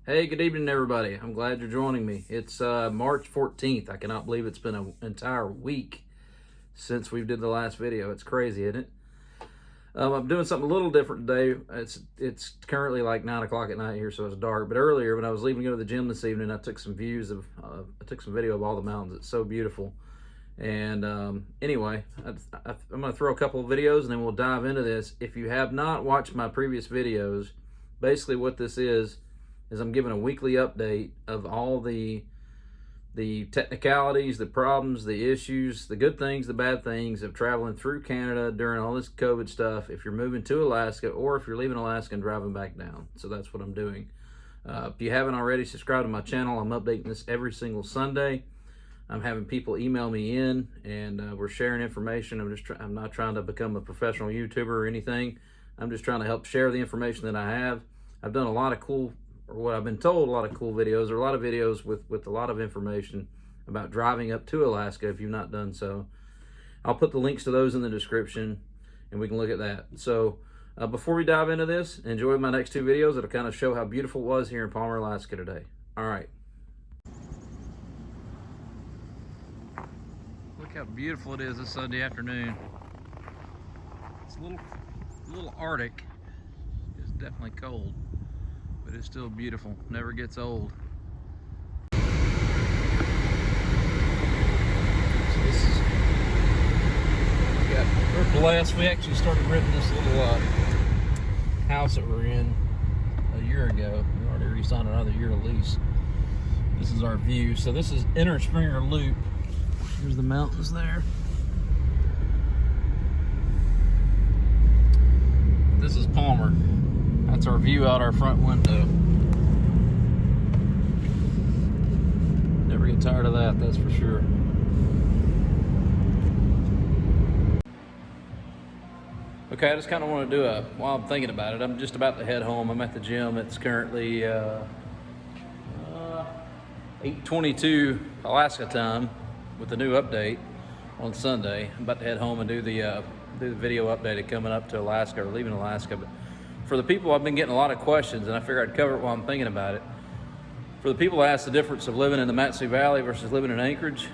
Hey, good evening, everybody. I'm glad you're joining me. It's March 14th. I cannot believe it's been an entire week since we did the last video. It's crazy, isn't it? I'm doing something a little different today. It's currently like 9 o'clock at night here, so it's dark. But earlier, when I was leaving to go to the gym this evening, I took some video of all the mountains. It's so beautiful. And anyway, I'm going to throw a couple of videos and then we'll dive into this. If you have not watched my previous videos, basically what this is I'm giving a weekly update of all the technicalities, the problems, the issues, the good things, the bad things of traveling through Canada during all this COVID stuff, if you're moving to Alaska or if you're leaving Alaska and driving back down. So that's what I'm doing. If you haven't already, subscribe to my channel. I'm updating this every single Sunday. I'm having people email me in and we're sharing information. I'm not trying to become a professional YouTuber or anything. I'm just trying to help share the information that I have. I've done a lot of cool, or what I've been told, a lot of cool videos, or a lot of videos with a lot of information about driving up to Alaska if you've not done so. I'll put the links to those in the description and we can look at that. So before we dive into this, enjoy my next two videos. It'll kind of show how beautiful it was here in Palmer, Alaska today. All right. Look how beautiful it is this Sunday afternoon. It's a little Arctic. It's definitely cold, but it's still beautiful. Never gets old. So this is, we're blessed. We actually started renting this little house that we're in a year ago. We already re-signed another year lease. This is our view. So this is Inner Springer Loop. There's the mountains there. This is Palmer. That's our view out our front window. Never get tired of that, that's for sure. Okay, I just kind of want to do while I'm thinking about it, I'm just about to head home. I'm at the gym. It's currently 8:22 Alaska time with the new update on Sunday. I'm about to head home and do the video update coming up to Alaska or leaving Alaska. But for the people, I've been getting a lot of questions and I figured I'd cover it while I'm thinking about it. For the people that ask the difference of living in the Mat-Su Valley versus living in Anchorage,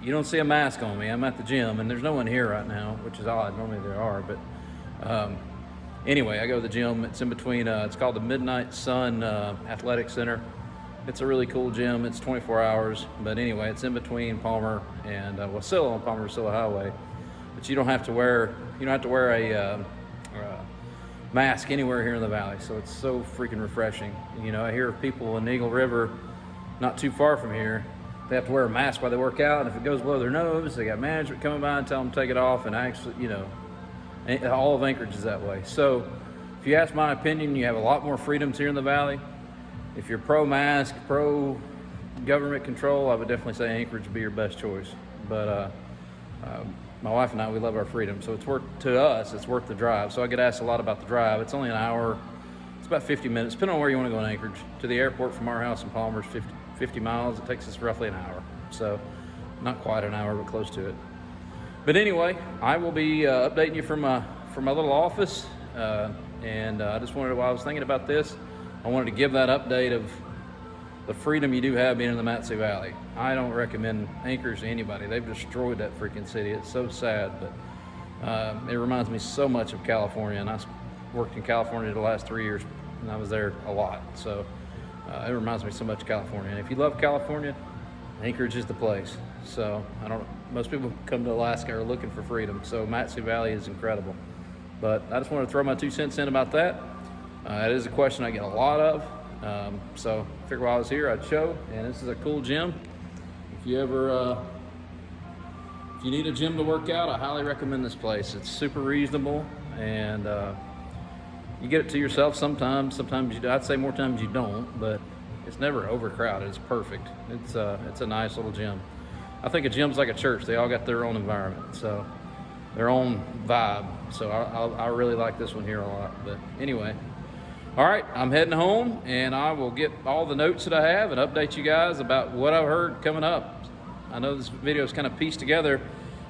you don't see a mask on me. I'm at the gym and there's no one here right now, which is odd. Normally there are, but anyway, I go to the gym. It's in between, it's called the Midnight Sun Athletic Center. It's a really cool gym. It's 24 hours, but anyway, it's in between Palmer and Wasilla on Palmer-Wasilla Highway. But you don't have to wear a mask anywhere here in the valley, so it's so freaking refreshing. You know, I hear of people in Eagle River, not too far from here, they have to wear a mask while they work out, and if it goes below their nose, they got management coming by and tell them to take it off. And actually, you know, all of Anchorage is that way. So, if you ask my opinion, you have a lot more freedoms here in the valley. If you're pro-mask, pro-government control, I would definitely say Anchorage would be your best choice. But my wife and I, we love our freedom. So it's worth the drive. So I get asked a lot about the drive. It's only an hour. It's about 50 minutes, depending on where you want to go in Anchorage. To the airport from our house in Palmer is 50 miles. It takes us roughly an hour. So not quite an hour, but close to it. But anyway, I will be updating you from my little office. And I just wanted, while I was thinking about this, I wanted to give that update of the freedom you do have being in the Mat-Su Valley. I don't recommend Anchorage to anybody. They've destroyed that freaking city. It's so sad, but it reminds me so much of California. And I worked in California the last 3 years, and I was there a lot. So it reminds me so much of California. And if you love California, Anchorage is the place. So most people come to Alaska are looking for freedom. So Mat-Su Valley is incredible. But I just wanted to throw my 2 cents in about that. It is a question I get a lot of. So I figured while I was here, I'd show. And this is a cool gym. If you need a gym to work out, I highly recommend this place. It's super reasonable, and you get it to yourself sometimes. Sometimes you do. I'd say more times you don't, but it's never overcrowded. It's perfect. It's a nice little gym. I think a gym's like a church. They all got their own environment, so their own vibe. So I really like this one here a lot. But anyway. All right, I'm heading home, and I will get all the notes that I have and update you guys about what I've heard coming up. I know this video is kind of pieced together,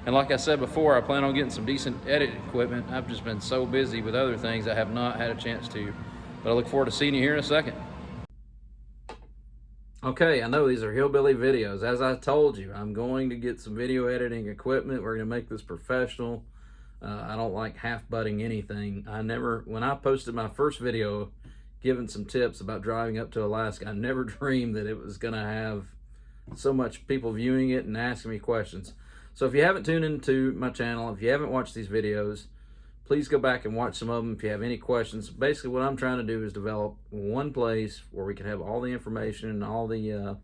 and like I said before, I plan on getting some decent edit equipment. I've just been so busy with other things I have not had a chance to, but I look forward to seeing you here in a second. Okay, I know these are hillbilly videos. As I told you, I'm going to get some video editing equipment. We're going to make this professional. I don't like half-butting anything. When I posted my first video giving some tips about driving up to Alaska, I never dreamed that it was going to have so much people viewing it and asking me questions. So if you haven't tuned into my channel, if you haven't watched these videos, please go back and watch some of them if you have any questions. Basically, what I'm trying to do is develop one place where we can have all the information and all the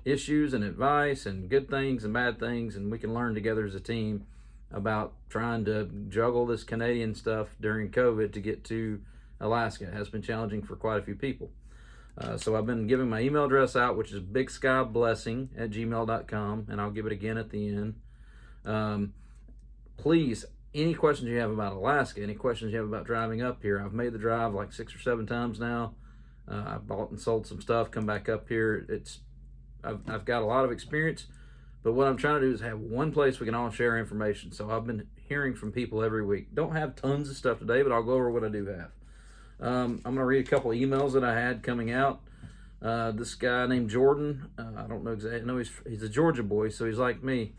issues and advice and good things and bad things, and we can learn together as a team about trying to juggle this Canadian stuff during COVID to get to Alaska. It has been challenging for quite a few people. So I've been giving my email address out, which is bigskyblessing@gmail.com, and I'll give it again at the end. Please, any questions you have about Alaska, any questions you have about driving up here, I've made the drive like 6 or 7 times now. I've bought and sold some stuff, come back up here. I've got a lot of experience, but what I'm trying to do is have one place we can all share information. So I've been hearing from people every week. Don't have tons of stuff today, but I'll go over what I do have. I'm going to read a couple of emails that I had coming out. This guy named Jordan, I don't know exactly, no, he's a Georgia boy, so he's like me.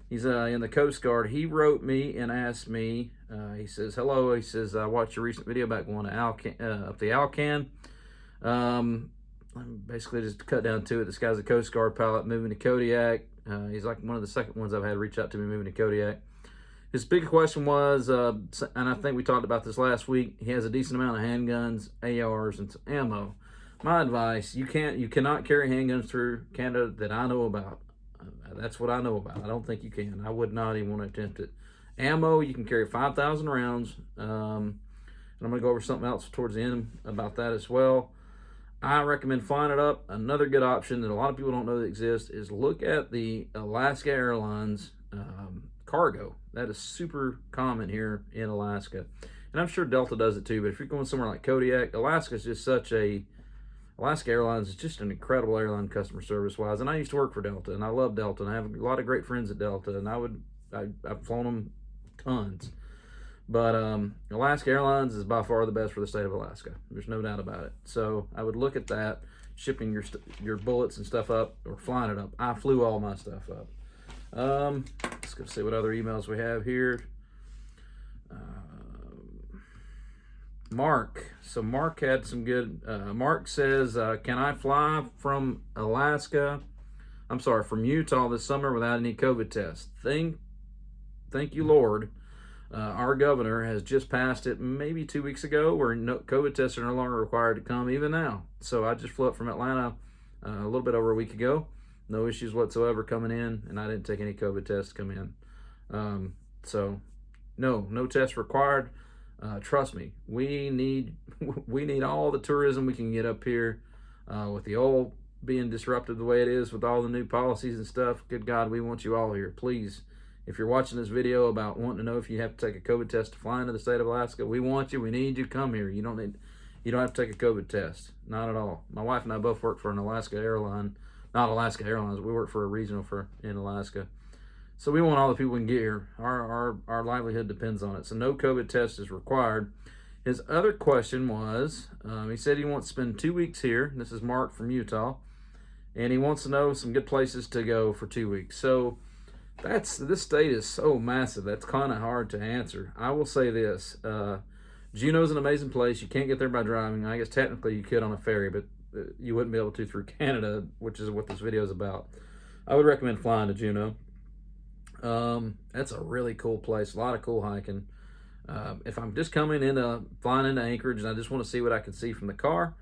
He's in the Coast Guard. He wrote me and asked me, he says, hello, he says, I watched your recent video about going to up the Alcan. Basically, just to cut down to it, this guy's a Coast Guard pilot moving to Kodiak. He's like one of the second ones I've had reach out to me moving to Kodiak. His big question was, and I think we talked about this last week, he has a decent amount of handguns, ARs, and some ammo. My advice, you cannot carry handguns through Canada that I know about. That's what I know about. I don't think you can. I would not even want to attempt it. Ammo, you can carry 5,000 rounds. And I'm going to go over something else towards the end about that as well. I recommend flying it up. Another good option that a lot of people don't know that exists is look at the Alaska Airlines cargo. That is super common here in Alaska. And I'm sure Delta does it too, but if you're going somewhere like Kodiak, Alaska is just Alaska Airlines is just an incredible airline customer service wise. And I used to work for Delta, and I love Delta, and I have a lot of great friends at Delta, and I've flown them tons. But Alaska Airlines is by far the best for the state of Alaska. There's no doubt about it. So I would look at that, shipping your bullets and stuff up, or flying it up. I flew all my stuff up. Let's go see what other emails we have here. Mark. So Mark had some good. Mark says, "Can I fly from from Utah this summer without any COVID tests?" Thank you, Lord. Our governor has just passed it maybe 2 weeks ago, where COVID tests are no longer required to come even now. So I just flew up from Atlanta a little bit over a week ago. No issues whatsoever coming in, and I didn't take any COVID tests to come in. So no tests required. Trust me, we need all the tourism we can get up here. With the oil being disrupted the way it is with all the new policies and stuff, good God, we want you all here. Please, if you're watching this video about wanting to know if you have to take a COVID test to fly into the state of Alaska, we want you. We need you. Come here. You don't have to take a COVID test. Not at all. My wife and I both work for an Alaska airline. Not Alaska Airlines. We work for a regional in Alaska. So we want all the people we can get here. Our livelihood depends on it. So no COVID test is required. His other question was, he said he wants to spend 2 weeks here. This is Mark from Utah. And he wants to know some good places to go for 2 weeks. So this state is so massive. That's kind of hard to answer. I will say this. Juneau's an amazing place. You can't get there by driving. I guess technically you could on a ferry, but you wouldn't be able to through Canada, which is what this video is about. I would recommend flying to Juneau. That's a really cool place. A lot of cool hiking. If I'm just flying into Anchorage and I just want to see what I can see from the car,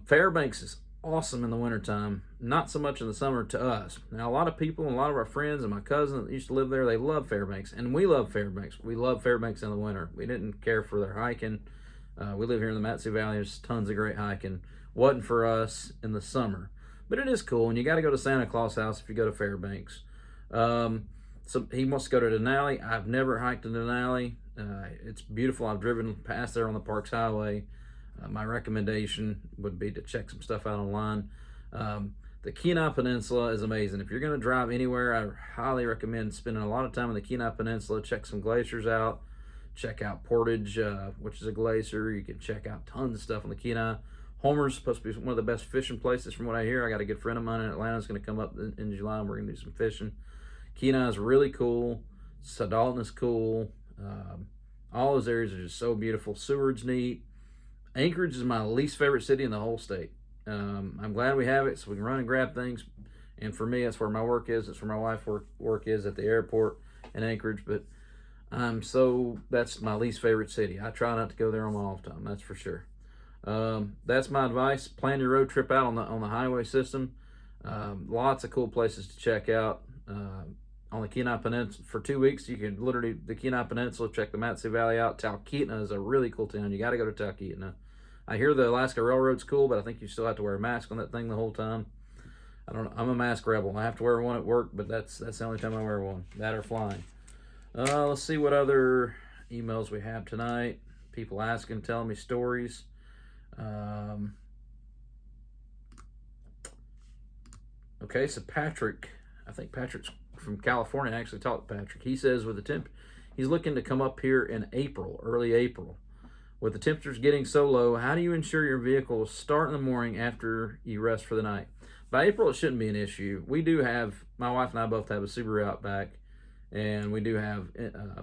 Fairbanks is awesome in the wintertime. Not so much in the summer to us. Now, a lot of people, a lot of our friends and my cousin that used to live there, they love Fairbanks, and we love Fairbanks. We love Fairbanks in the winter. We didn't care for their hiking. We live here in the Mat-Su Valley. There's tons of great hiking. Wasn't for us in the summer, but it is cool. And you got to go to Santa Claus House if you go to Fairbanks. So he wants to go to Denali. I've never hiked in Denali. It's beautiful. I've driven past there on the Parks Highway. My recommendation would be to check some stuff out online. The Kenai Peninsula is amazing. If you're going to drive anywhere, I highly recommend spending a lot of time in the Kenai Peninsula. Check some glaciers out. Check out Portage, which is a glacier. You can check out tons of stuff on the Kenai. Homer's supposed to be one of the best fishing places from what I hear. I got a good friend of mine in Atlanta that's going to come up in July, and we're going to do some fishing. Kenai is really cool. Dalton is cool. All those areas are just so beautiful. Seward's neat. Anchorage is my least favorite city in the whole state. I'm glad we have it so we can run and grab things. And for me, that's where my work is. It's where my wife's work is, at the airport in Anchorage. But that's my least favorite city. I try not to go there on my off time, that's for sure. That's my advice. Plan your road trip out on the highway system. Lots of cool places to check out. On the Kenai Peninsula for 2 weeks, you can literally, the Kenai Peninsula, check the Mat-Su Valley out. Talkeetna is a really cool town. You got to go to Talkeetna. I hear the Alaska Railroad's cool, but I think you still have to wear a mask on that thing the whole time. I don't know. I'm a mask rebel. I have to wear one at work, but that's the only time I wear one. That or flying. Let's see what other emails we have tonight. People asking, telling me stories. Okay, so Patrick, I think Patrick's from California. I actually talked to Patrick. He says with the temp, he's looking to come up here in April, early April. With the temperatures getting so low, how do you ensure your vehicle will start in the morning after you rest for the night? By April, it shouldn't be an issue. We do have, my wife and I both have a Subaru Outback, and we do have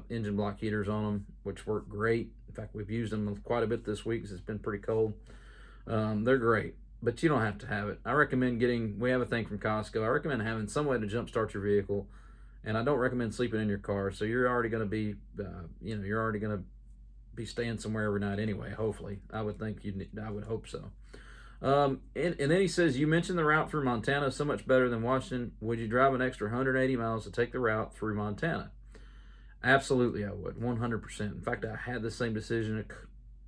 engine block heaters on them, which work great. In fact, we've used them quite a bit this week because it's been pretty cold. They're great, but you don't have to have it. I recommend we have a thing from Costco. I recommend having some way to jumpstart your vehicle, and I don't recommend sleeping in your car. So you're already going to be, you're already going to be staying somewhere every night anyway, hopefully. I would hope so. And then he says, you mentioned the route through Montana is so much better than Washington. Would you drive an extra 180 miles to take the route through Montana? Absolutely, I would, 100%. In fact, I had the same decision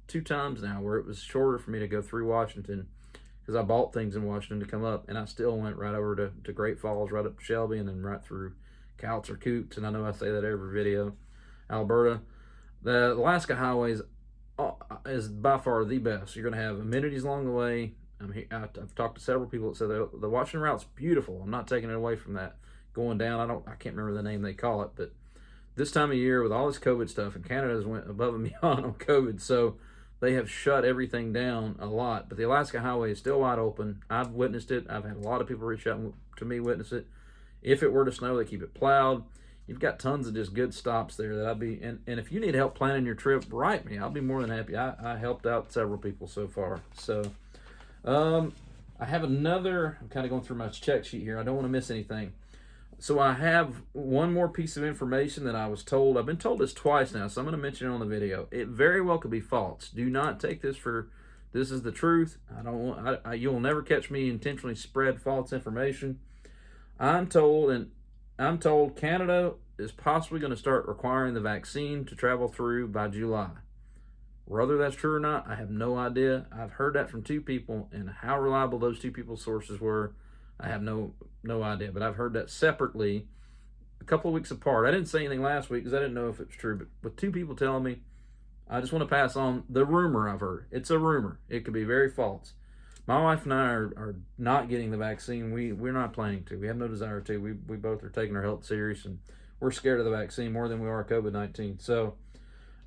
2 times now where it was shorter for me to go through Washington because I bought things in Washington to come up, and I still went right over to Great Falls, right up to Shelby, and then right through Couts or Coots, and I know I say that every video. Alberta. The Alaska highways is by far the best. You're going to have amenities along the way. I've talked to several people that say the Washington route's beautiful. I'm not taking it away from that. Going down, I can't remember the name they call it, but this time of year with all this COVID stuff, and Canada's went above and beyond on COVID, so they have shut everything down a lot. But the Alaska highway is still wide open. I've witnessed it. I've had a lot of people reach out to me, witness it. If it were to snow, they keep it plowed. You've got tons of just good stops there that and if you need help planning your trip, write me. I'll be more than happy. I helped out several people so far. So I have another, I'm kind of going through my check sheet here. I don't want to miss anything. So I have one more piece of information that I was told. I've been told this twice now, so I'm going to mention it on the video. It very well could be false. Do not take this this is the truth. You'll never catch me intentionally spread false information. I'm told Canada is possibly going to start requiring the vaccine to travel through by July. Whether that's true or not, I have no idea. I've heard that from 2 people, and how reliable those 2 people's sources were, I have no idea. But I've heard that separately, a couple of weeks apart. I didn't say anything last week because I didn't know if it was true, but with 2 people telling me, I just want to pass on the rumor I've heard. It's a rumor. It could be very false. My wife and I are not getting the vaccine. We're not planning to. We have no desire to. We both are taking our health serious, and we're scared of the vaccine more than we are COVID-19. So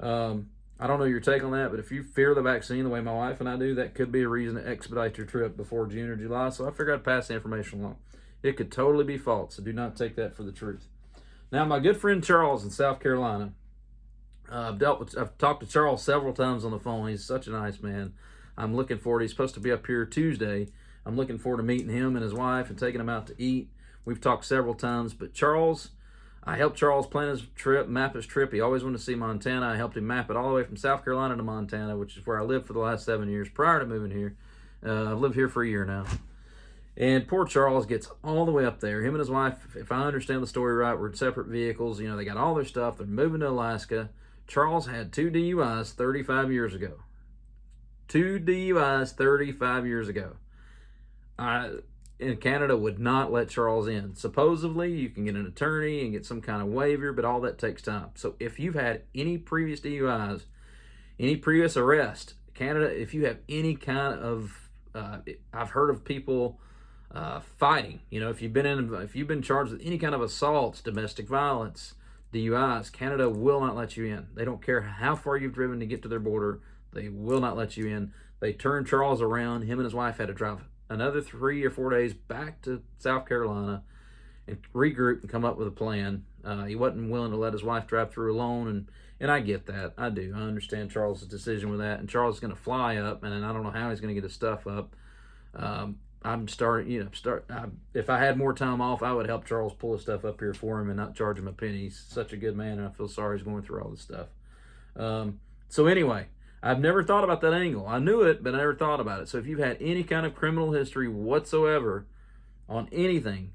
I don't know your take on that, but if you fear the vaccine the way my wife and I do, that could be a reason to expedite your trip before June or July. So I figured I'd pass the information along. It could totally be false, so do not take that for the truth. Now, my good friend Charles in South Carolina, I've talked to Charles several times on the phone. He's such a nice man. I'm looking forward. He's supposed to be up here Tuesday. I'm looking forward to meeting him and his wife and taking him out to eat. We've talked several times, but Charles, I helped Charles plan his trip, map his trip. He always wanted to see Montana. I helped him map it all the way from South Carolina to Montana, which is where I lived for the last 7 years prior to moving here. I've lived here for a year now. And poor Charles gets all the way up there. Him and his wife, if I understand the story right, were in separate vehicles. They got all their stuff. They're moving to Alaska. Charles had 2 DUIs 35 years ago. 2 DUIs 35 years ago. And Canada would not let Charles in. Supposedly, you can get an attorney and get some kind of waiver, but all that takes time. So if you've had any previous DUIs, any previous arrest, Canada, if you have any kind of, I've heard of people fighting. If you've been charged with any kind of assaults, domestic violence, DUIs, Canada will not let you in. They don't care how far you've driven to get to their border. They will not let you in. They turned Charles around. Him and his wife had to drive another 3 or 4 days back to South Carolina and regroup and come up with a plan. He wasn't willing to let his wife drive through alone, and I get that. I do. I understand Charles' decision with that. And Charles is going to fly up, and I don't know how he's going to get his stuff up. I'm starting, if I had more time off, I would help Charles pull his stuff up here for him and not charge him a penny. He's such a good man, and I feel sorry he's going through all this stuff. So anyway, I've never thought about that angle. I knew it, but I never thought about it. So if you've had any kind of criminal history whatsoever on anything,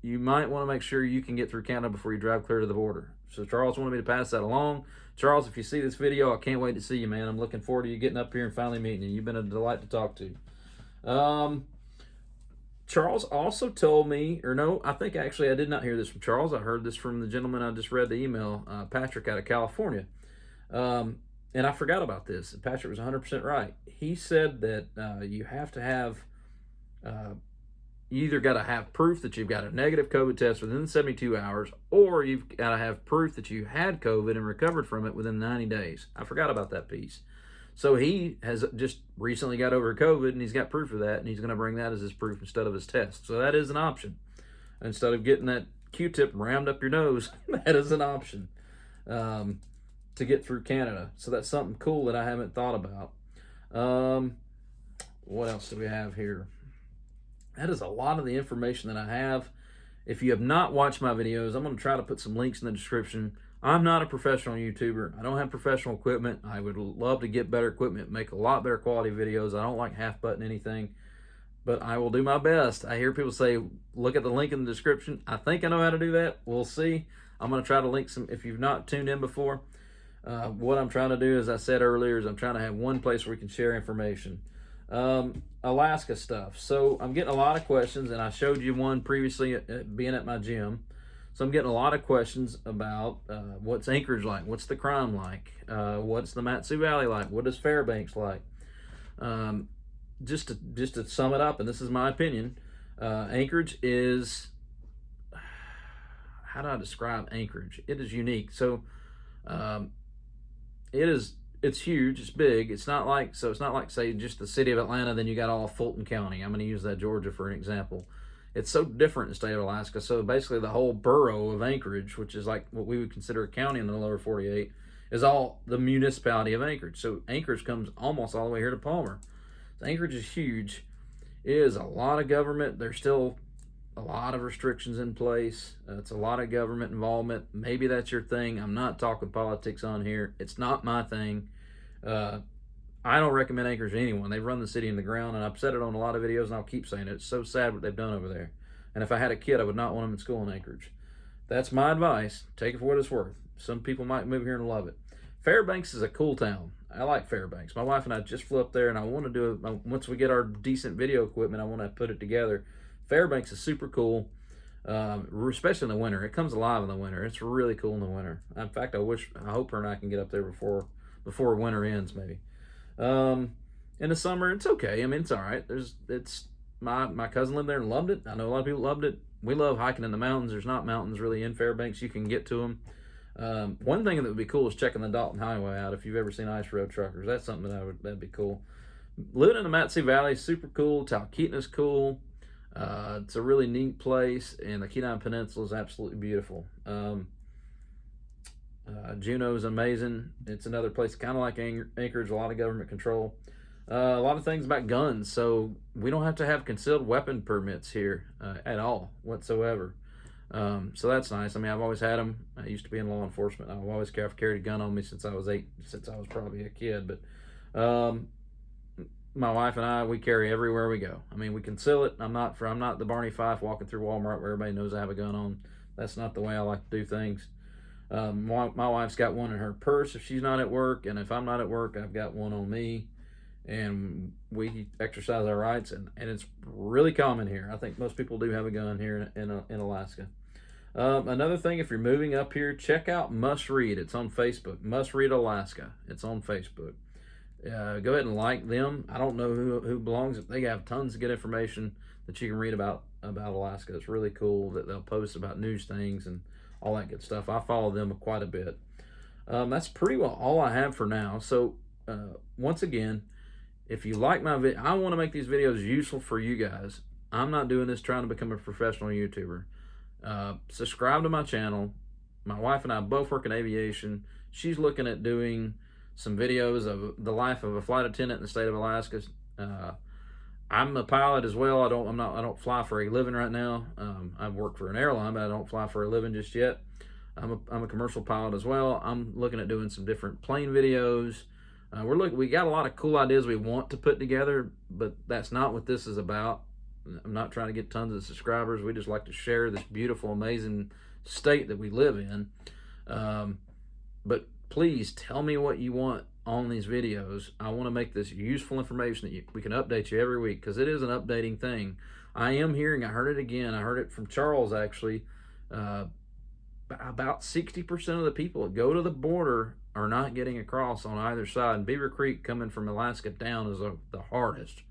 you might want to make sure you can get through Canada before you drive clear to the border. So Charles wanted me to pass that along. Charles, if you see this video, I can't wait to see you, man. I'm looking forward to you getting up here and finally meeting you. You've been a delight to talk to. Charles also told me, or no, I think actually I did not hear this from Charles. I heard this from the gentleman I just read the email, Patrick out of California. And I forgot about this. Patrick was 100% right. He said that you have to have, you either got to have proof that you've got a negative COVID test within 72 hours, or you've got to have proof that you had COVID and recovered from it within 90 days. I forgot about that piece. So he has just recently got over COVID, and he's got proof of that, and he's going to bring that as his proof instead of his test. So that is an option. Instead of getting that Q-tip rammed up your nose, that is an option to get through Canada. So that's something cool that I haven't thought about. What else do we have here? That is a lot of the information that I have. If you have not watched my videos, I'm going to try to put some links in the description. I'm not a professional YouTuber. I don't have professional equipment. I would love to get better equipment, make a lot better quality videos. I don't like half-button anything, but I will do my best. I hear people say, look at the link in the description. I think I know how to do that. We'll see. I'm going to try to link some, if you've not tuned in before. What I'm trying to do, as I said earlier, is I'm trying to have one place where we can share information. Alaska stuff. So I'm getting a lot of questions, and I showed you one previously being at my gym. So I'm getting a lot of questions about what's Anchorage like, what's the crime like, what's the Mat-Su Valley like, what is Fairbanks like. Just to sum it up, and this is my opinion, Anchorage is, how do I describe Anchorage? It is unique. So it's huge, it's big. It's not like say just the city of Atlanta, then you got all Fulton County. I'm going to use that Georgia for an example. It's so different in the state of Alaska. So basically the whole borough of Anchorage, which is like what we would consider a county in the lower 48, is all the municipality of Anchorage. So Anchorage comes almost all the way here to Palmer. So Anchorage is huge. It is a lot of government. There's still a lot of restrictions in place. It's a lot of government involvement. Maybe that's your thing. I'm not talking politics on here. It's not my thing. I don't recommend Anchorage to anyone. They've run the city in the ground, and I've said it on a lot of videos, and I'll keep saying it. It's so sad what they've done over there. And if I had a kid, I would not want him in school in Anchorage. That's my advice. Take it for what it's worth. Some people might move here and love it. Fairbanks is a cool town. I like Fairbanks. My wife and I just flew up there, and I want to do it. Once we get our decent video equipment, I want to put it together. Fairbanks is super cool, especially in the winter. It comes alive in the winter. It's really cool in the winter. In fact, I hope her and I can get up there before winter ends, maybe. In the summer, it's okay. I mean, it's all right. My cousin lived there and loved it. I know a lot of people loved it. We love hiking in the mountains. There's not mountains really in Fairbanks. You can get to them. One thing that would be cool is checking the Dalton Highway out. If you've ever seen Ice Road Truckers, that's something that'd be cool. Living in the Mat-Su Valley is super cool. Talkeetna's cool. It's a really neat place, and the Kenai Peninsula is absolutely beautiful. Juneau is amazing. It's another place kind of like Anchorage, a lot of government control. A lot of things about guns, so we don't have to have concealed weapon permits here at all whatsoever. So that's nice. I mean, I've always had them. I used to be in law enforcement. I've always carried a gun on me since I was probably a kid. But my wife and I, we carry everywhere we go. I mean, we conceal it. I'm not the Barney Fife walking through Walmart where everybody knows I have a gun on. That's not the way I like to do things. My wife's got one in her purse if she's not at work, and if I'm not at work, I've got one on me, and we exercise our rights, and it's really common here. I think most people do have a gun here in Alaska. Another thing, if you're moving up here, check out Must Read. It's on Facebook. Must Read Alaska. It's on Facebook. Go ahead and like them. I don't know who belongs. They have tons of good information that you can read about Alaska. It's really cool that they'll post about news things and all that good stuff. I follow them quite a bit. That's pretty well all I have for now. So once again, If you like my video, I want to make these videos useful for you guys. I'm not doing this trying to become a professional YouTuber. Subscribe to my channel. My wife and I both work in aviation. She's looking at doing some videos of the life of a flight attendant in the state of Alaska. I'm a pilot as well. I don't fly for a living right now. I work for an airline, but I don't fly for a living just yet. I'm a commercial pilot as well. I'm looking at doing some different plane videos. We got a lot of cool ideas we want to put together, but that's not what this is about. I'm not trying to get tons of subscribers. We just like to share this beautiful, amazing state that we live in. But please tell me what you want on these videos. I want to make this useful information that we can update you every week, because it is an updating thing. I am hearing, I heard it again, I heard it from Charles actually, about 60% of the people that go to the border are not getting across on either side. And Beaver Creek coming from Alaska down is the hardest.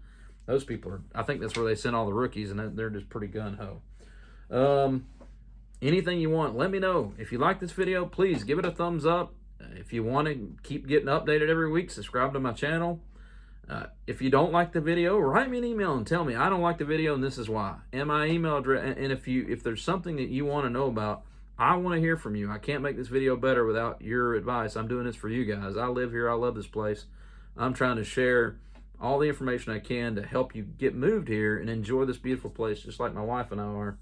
Those people are, I think that's where they send all the rookies, and they're just pretty gung-ho. Anything you want, let me know. If you like this video, please give it a thumbs up. If you want to keep getting updated every week, subscribe to my channel. If you don't like the video, write me an email and tell me I don't like the video and this is why. And my email address, and if there's something that you want to know about, I want to hear from you. I can't make this video better without your advice. I'm doing this for you guys. I live here. I love this place. I'm trying to share all the information I can to help you get moved here and enjoy this beautiful place, just like my wife and I are.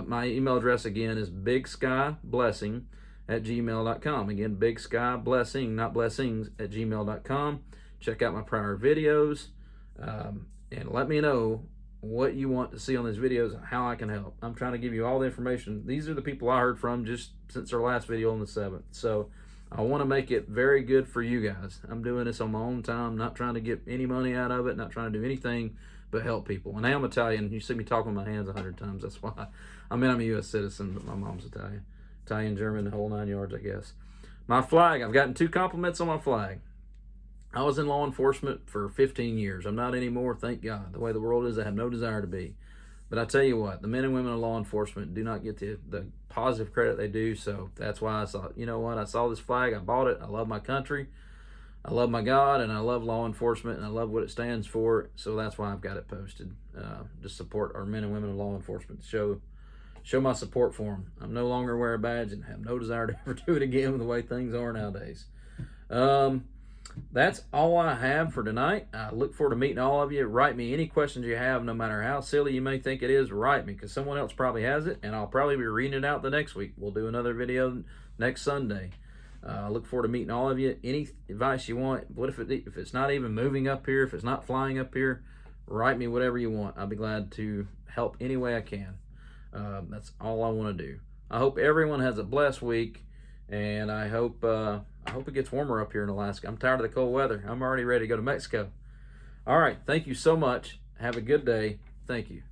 My email address again is bigSkyBlessing@gmail.com. Again, bigSkyBlessing, not blessings, @gmail.com. Check out my prior videos, and let me know what you want to see on these videos and how I can help. I'm trying to give you all the information. These are the people I heard from just since our last video on the 7th. So I want to make it very good for you guys. I'm doing this on my own time, not trying to get any money out of it, not trying to do anything but help people. And I am Italian. You see me talking with my hands 100 times. That's why. I'm a U.S. citizen, but my mom's Italian. Italian, German, the whole 9 yards, I guess. My flag, I've gotten 2 compliments on my flag. I was in law enforcement for 15 years. I'm not anymore, thank God. The way the world is, I have no desire to be. But I tell you what, the men and women of law enforcement do not get the positive credit they do, so that's why I thought, you know what, I saw this flag, I bought it, I love my country, I love my God, and I love law enforcement, and I love what it stands for, so that's why I've got it posted, to support our men and women of law enforcement, show my support for them. I'm no longer wear a badge and have no desire to ever do it again with the way things are nowadays. That's all I have for tonight. I look forward to meeting all of you. Write me any questions you have, no matter how silly you may think it is. Write me, because someone else probably has it, and I'll probably be reading it out the next week. We'll do another video next Sunday. I look forward to meeting all of you. Any advice you want, what if it's not even moving up here, if it's not flying up here, write me whatever you want. I'll be glad to help any way I can. That's all I want to do. I hope everyone has a blessed week, and I hope it gets warmer up here in Alaska. I'm tired of the cold weather. I'm already ready to go to Mexico. All right, thank you so much. Have a good day. Thank you.